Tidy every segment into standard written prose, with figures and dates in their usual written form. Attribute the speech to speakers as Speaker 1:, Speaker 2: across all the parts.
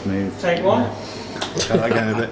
Speaker 1: smooth.
Speaker 2: Take one.
Speaker 1: Again a bit.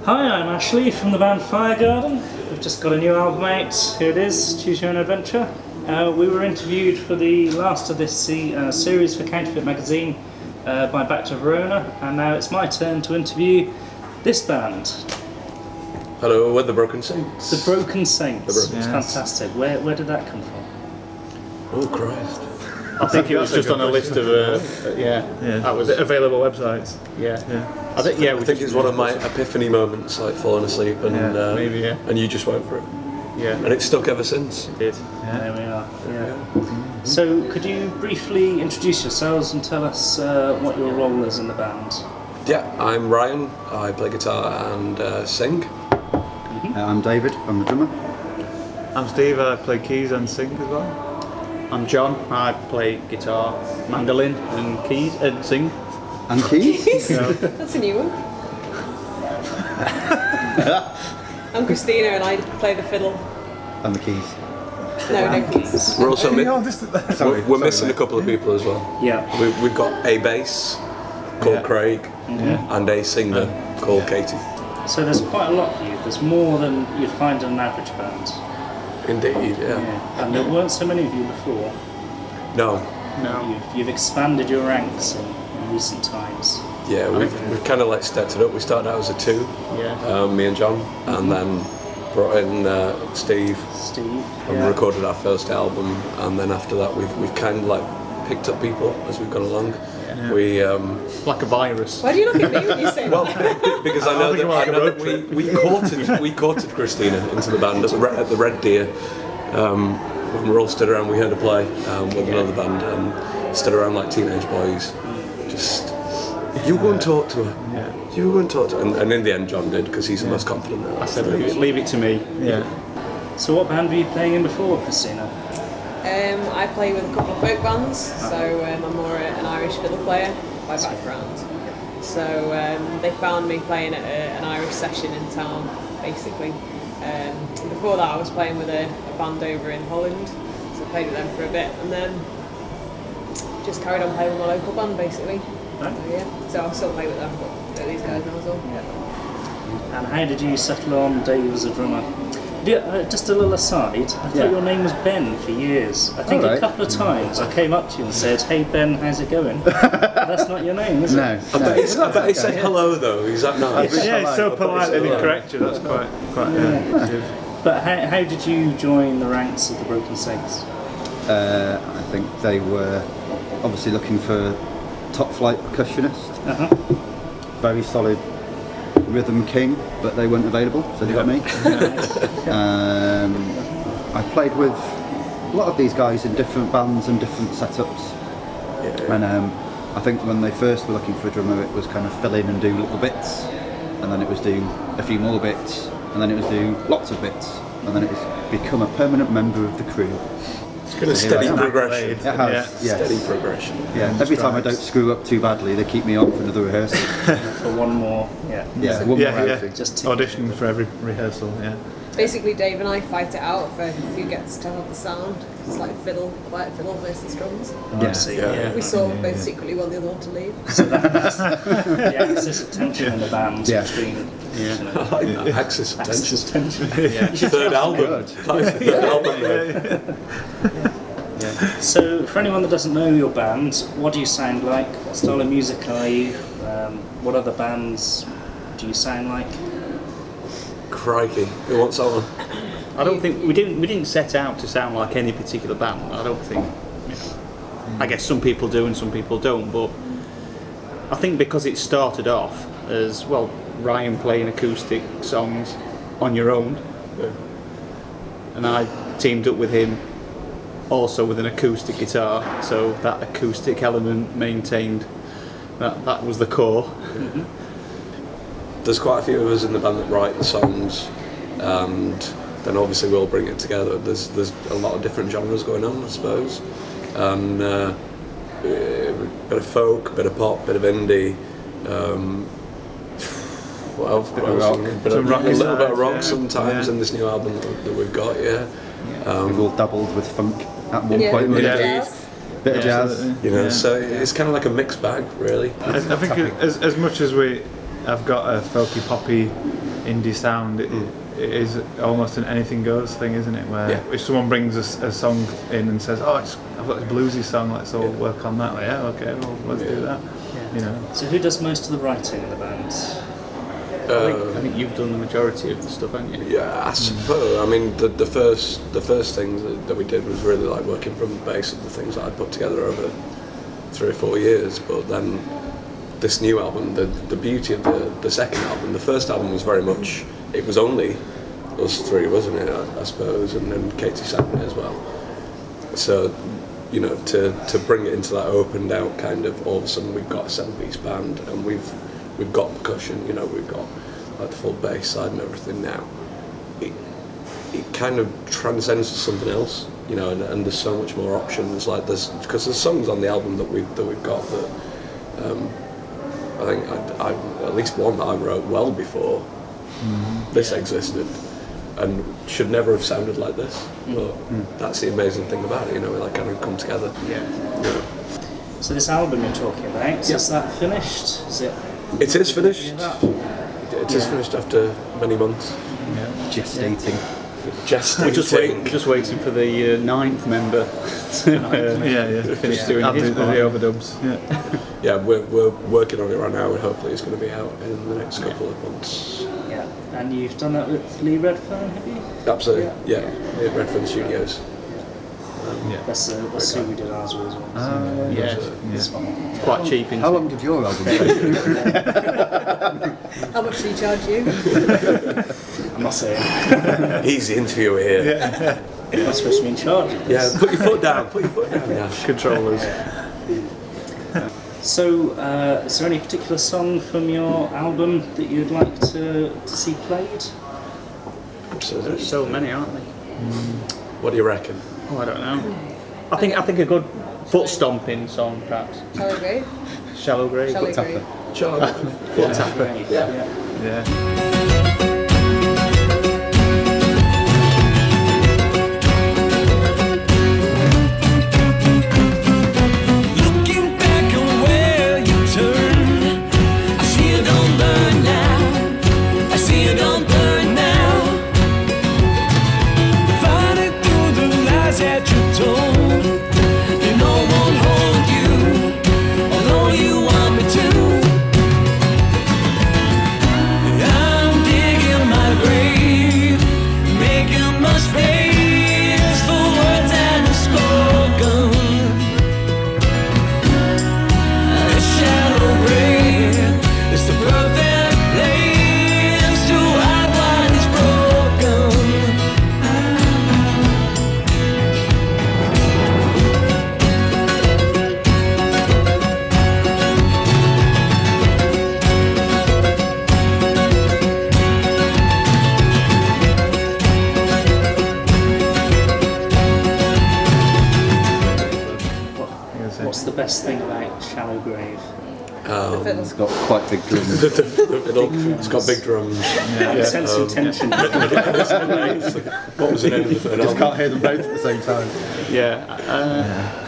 Speaker 2: Hi, I'm Ashley from the band Firegarden. We've just got a new album out. Here it is, Choose Your Own Adventure. We were interviewed for the last of this series for Counterfeit Magazine by Back to Verona, and now it's my turn to interview this band.
Speaker 3: Hello, we're the Broken Saints.
Speaker 2: The Broken Saints.
Speaker 3: The Broken
Speaker 2: It's fantastic. Where did that come from?
Speaker 3: Oh Christ!
Speaker 4: I think it was just on a list of that was available websites. I think
Speaker 3: it's one of my epiphany moments, like falling asleep and
Speaker 4: maybe
Speaker 3: and you just went for it.
Speaker 4: Yeah,
Speaker 3: and it's stuck ever since.
Speaker 4: It did.
Speaker 2: There we are. Yeah. So, could you briefly introduce yourselves and tell us what your role is in the band?
Speaker 3: Yeah, I'm Ryan. I play guitar and sing.
Speaker 1: I'm David. I'm the drummer.
Speaker 4: I'm Steve. I play keys and sing as well. I'm John. I play guitar, mandolin, and keys and sing.
Speaker 1: And keys?
Speaker 5: That's a new one. I'm Christina and I play the fiddle.
Speaker 1: And the keys.
Speaker 5: No keys.
Speaker 3: We're also
Speaker 1: Sorry,
Speaker 3: we're missing a couple of people as well.
Speaker 2: Yeah.
Speaker 3: We've got a bass called Craig and a singer called Katie.
Speaker 2: So there's quite a lot for you. There's more than you'd find in an average band.
Speaker 3: Indeed, yeah.
Speaker 2: And there weren't so many of you before.
Speaker 3: No.
Speaker 2: You've expanded your ranks in recent times.
Speaker 3: Yeah, we've kind of like stepped it up. We started out as a two, me and John, and then brought in Steve. And we recorded our first album, and then after that we've kind of like picked up people as we've gone along. Yeah. We
Speaker 4: like a virus.
Speaker 5: Why do you look at me when you say that?
Speaker 3: Because I know that we courted Christina into the band at the Red Deer. When we were all stood around, we heard her play with another band, and stood around like teenage boys. Just you go and talk to her. Yeah. You go and talk to her. And in the end, John did, because he's the most confident.
Speaker 4: I said, leave it to me. Yeah.
Speaker 2: So what band were you playing in before, Christina?
Speaker 5: I play with a couple of folk bands, so I'm more an Irish fiddle player by background. So they found me playing at an Irish session in town, basically. Before that I was playing with a band over in Holland, so I played with them for a bit, and then just carried on playing with my local band, basically. Right. So I still play with them, but these guys now as well.
Speaker 2: Yeah. And how did you settle on Dave as a drummer? Just a little aside, I thought your name was Ben for years. I think a couple of times I came up to you and said, "Hey Ben, how's it going?" That's not your name, is it?
Speaker 1: No.
Speaker 3: I bet he said hello though. Is that nice?
Speaker 4: Yeah, it's so polite and correct you. That's quite
Speaker 2: But how did you join the ranks of the Broken Saints?
Speaker 1: I think they were obviously looking for top flight percussionist. Very solid rhythm king, but they weren't available, so they got me. I played with a lot of these guys in different bands and different setups. And I think when they first were looking for a drummer, it was kind of fill in and do little bits, and then it was do a few more bits, and then it was do lots of bits, and then it was become a permanent member of the crew.
Speaker 3: It's got a steady progression.
Speaker 1: It has, yes.
Speaker 3: Steady progression.
Speaker 1: Yeah. Every time I don't screw up too badly, they keep me on for another rehearsal.
Speaker 2: For one more,
Speaker 1: one more outing.
Speaker 2: Just
Speaker 4: auditioning for every rehearsal.
Speaker 5: Basically, Dave and I fight it out for who gets to have the sound. It's like quiet fiddle versus drums. We sort of both secretly want the other one to lead.
Speaker 2: So that's the axis of tension in the band between.
Speaker 3: I like that. Axis of tension.
Speaker 2: Third
Speaker 3: album. Third album.
Speaker 2: So, for anyone that doesn't know your band, what do you sound like? What style of music are you? What other bands do you sound like?
Speaker 3: Crikey, who wants that one?
Speaker 4: I don't think we didn't set out to sound like any particular band. I don't think. I guess some people do and some people don't, but I think because it started off as well, Ryan playing acoustic songs on your own, and I teamed up with him also with an acoustic guitar, so that acoustic element maintained. That was the core.
Speaker 3: There's quite a few of us in the band that write the songs, and then obviously we'll bring it together. There's a lot of different genres going on, I suppose, and a bit of folk, a bit of pop, a bit of indie. What else? A little bit of rock sometimes in this new album that we've got. We've
Speaker 1: all dabbled with funk at one point.
Speaker 5: Bit
Speaker 1: bit of jazz.
Speaker 3: You know, so it's kind of like a mixed bag, really.
Speaker 6: I think as much as I've got a folky poppy indie sound, it is almost an anything goes thing, isn't it? Where if someone brings a song in and says, "Oh, I've got this bluesy song, let's all work on that." Like, yeah, okay, well, let's do that.
Speaker 2: Yeah.
Speaker 6: You know.
Speaker 2: So who does most of the writing in the band?
Speaker 4: I think you've done the majority of the stuff, haven't you?
Speaker 3: Yeah, I suppose. I mean, the first things that we did was really like working from the base of the things that I put together over 3 or 4 years. But then this new album, the beauty of the second album, the first album was very much, it was only us three, wasn't it? I suppose, and then Katie sang it as well. So, you know, to bring it into that opened out kind of, all of a sudden we've got a 7-piece band and we've got percussion, you know, we've got like the full bass side and everything now. It kind of transcends to something else, you know, and there's so much more options. Like because there's songs on the album that we've got that I think I at least one that I wrote well before this existed, and should never have sounded like this. But that's the amazing thing about it, you know, we like kind of come together.
Speaker 2: Yeah. So this album you're talking about, is that finished? Is it?
Speaker 3: It is finished.
Speaker 2: Yeah.
Speaker 3: It is finished after many months.
Speaker 1: Gestating.
Speaker 4: We're just waiting for the 9th member to finish doing his
Speaker 6: the overdubs.
Speaker 3: Yeah, we're working on it right now, and hopefully it's going to be out in the next couple of months.
Speaker 2: Yeah, and you've done that with Lee Redfern, have you?
Speaker 3: Absolutely, yeah. At Redfern Studios.
Speaker 2: That's who we did ours with as well.
Speaker 4: It's quite cheap.
Speaker 1: How long did your album take?
Speaker 5: How much do he charge you?
Speaker 2: I'm not saying.
Speaker 3: He's the interviewer here.
Speaker 2: I'm not supposed to be in charge of this.
Speaker 3: Yeah, put your foot down. Put your foot down. Yeah.
Speaker 6: Controllers.
Speaker 2: So, is there any particular song from your album that you'd like to see played?
Speaker 3: Absolutely.
Speaker 4: There's so many, aren't there?
Speaker 3: What do you reckon?
Speaker 4: Oh, I don't know. I think a good foot stomping song, perhaps.
Speaker 5: Shallow Grave?
Speaker 4: Shallow Grave.
Speaker 5: Shallow Grave.
Speaker 3: Foot tapper.
Speaker 6: Yeah.
Speaker 2: What's the best thing about Shallow Grave?
Speaker 1: It's got quite big drums.
Speaker 3: It's got big drums.
Speaker 2: Sensing tension.
Speaker 3: What was the name of the third
Speaker 1: Just
Speaker 3: album?
Speaker 1: can't hear them both at the same time.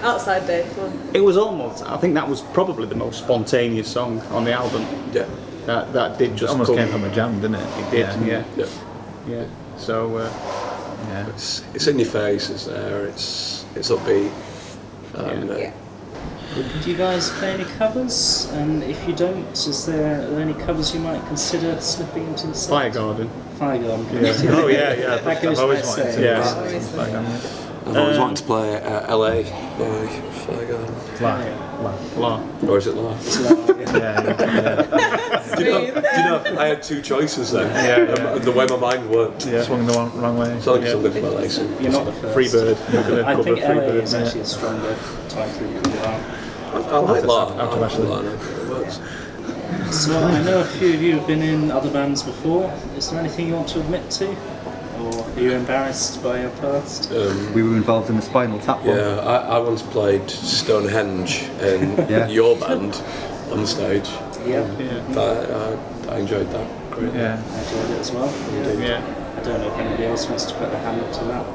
Speaker 5: Outside Dave, come on.
Speaker 4: It was almost. I think that was probably the most spontaneous song on the album.
Speaker 3: Yeah.
Speaker 4: That did just
Speaker 6: Almost
Speaker 4: come.
Speaker 6: came from a jam, didn't it?
Speaker 4: It did.
Speaker 3: Yeah.
Speaker 4: Yeah. So.
Speaker 3: It's in your face. It's there. It's upbeat.
Speaker 5: Yeah.
Speaker 2: Do you guys play any covers? And if you don't, are there any covers you might consider slipping into the set?
Speaker 4: Firegarden.
Speaker 2: Firegarden.
Speaker 4: Oh yeah.
Speaker 2: That goes
Speaker 6: I've always
Speaker 2: without
Speaker 6: wanted
Speaker 2: saying.
Speaker 6: to.
Speaker 3: I've always wanted to play LA by Firegarden. Or is it La? Do you know, I had two choices then. The way my mind worked.
Speaker 6: Swung the wrong way.
Speaker 3: So I'm good for my legs.
Speaker 2: You're not the first.
Speaker 4: Freebird.
Speaker 2: I think LA is actually a stronger title than you are.
Speaker 3: I like La. I
Speaker 6: After
Speaker 3: like
Speaker 6: Ashley.
Speaker 3: La. It works.
Speaker 2: So I know a few of you have been in other bands before. Is there anything you want to admit to? Or are you embarrassed by your past?
Speaker 1: We were involved in the Spinal Tap one.
Speaker 3: Yeah, I once played Stonehenge in your band on stage.
Speaker 2: Yeah.
Speaker 3: I enjoyed that greatly.
Speaker 2: I enjoyed it as well.
Speaker 4: Yeah.
Speaker 2: I don't know if anybody else wants to put their hand up to that.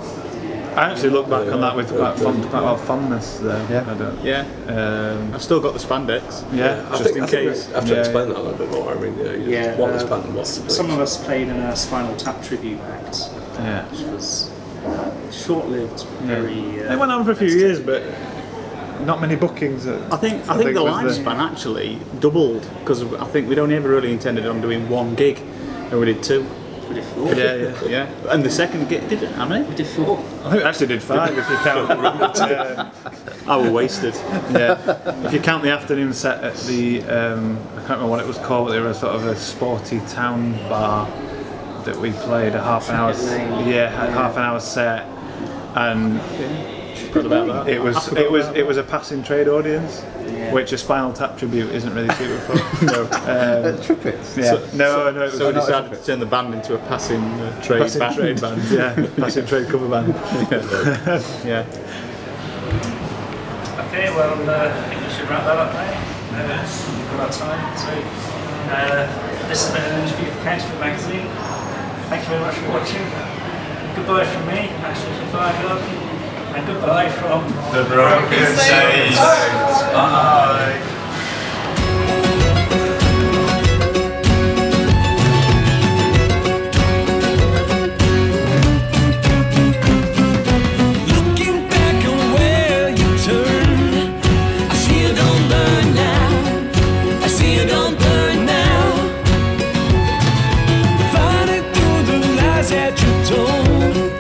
Speaker 6: I actually look back on that with quite a lot of fondness though.
Speaker 1: Yeah.
Speaker 6: I don't.
Speaker 4: I've still got the spandex.
Speaker 6: Yeah.
Speaker 3: I think we have to explain that a little bit more. I mean, what this band was.
Speaker 2: Some of us played in a Spinal Tap tribute act,
Speaker 6: Yeah.
Speaker 2: which was short-lived, very...
Speaker 6: It went on for a few years, but not many bookings.
Speaker 4: I think the lifespan actually doubled because I think we'd only ever really intended on doing one gig, and we did two.
Speaker 2: We did 4.
Speaker 4: Yeah. And the second gig, did it? How many?
Speaker 2: We did 4.
Speaker 6: I think we actually did 5 if you count.
Speaker 4: I were wasted.
Speaker 6: Yeah. If you count the afternoon set at the, I can't remember what it was called, but they were a sort of a sporty town bar that we played a half an hour set, and
Speaker 4: Forgot about that.
Speaker 6: it was a passing trade audience, which a Spinal Tap tribute isn't really suited for. No,
Speaker 1: Trumpets.
Speaker 6: yeah. No, it was
Speaker 4: So we decided to turn the band into a passing trade band.
Speaker 6: Yeah, passing trade cover band.
Speaker 4: Yeah.
Speaker 2: Okay, well, I think we should wrap that up now. We've got our time. So, this has been an interview for Counterfeit Magazine. Thank you very much for watching. Goodbye from me, Ashley from Firegarden, and goodbye from
Speaker 7: The Broken Saints. Bye.
Speaker 8: Looking back on where you turned, I see you don't burn now. I see you don't burn now. Fighting through the lies that you told.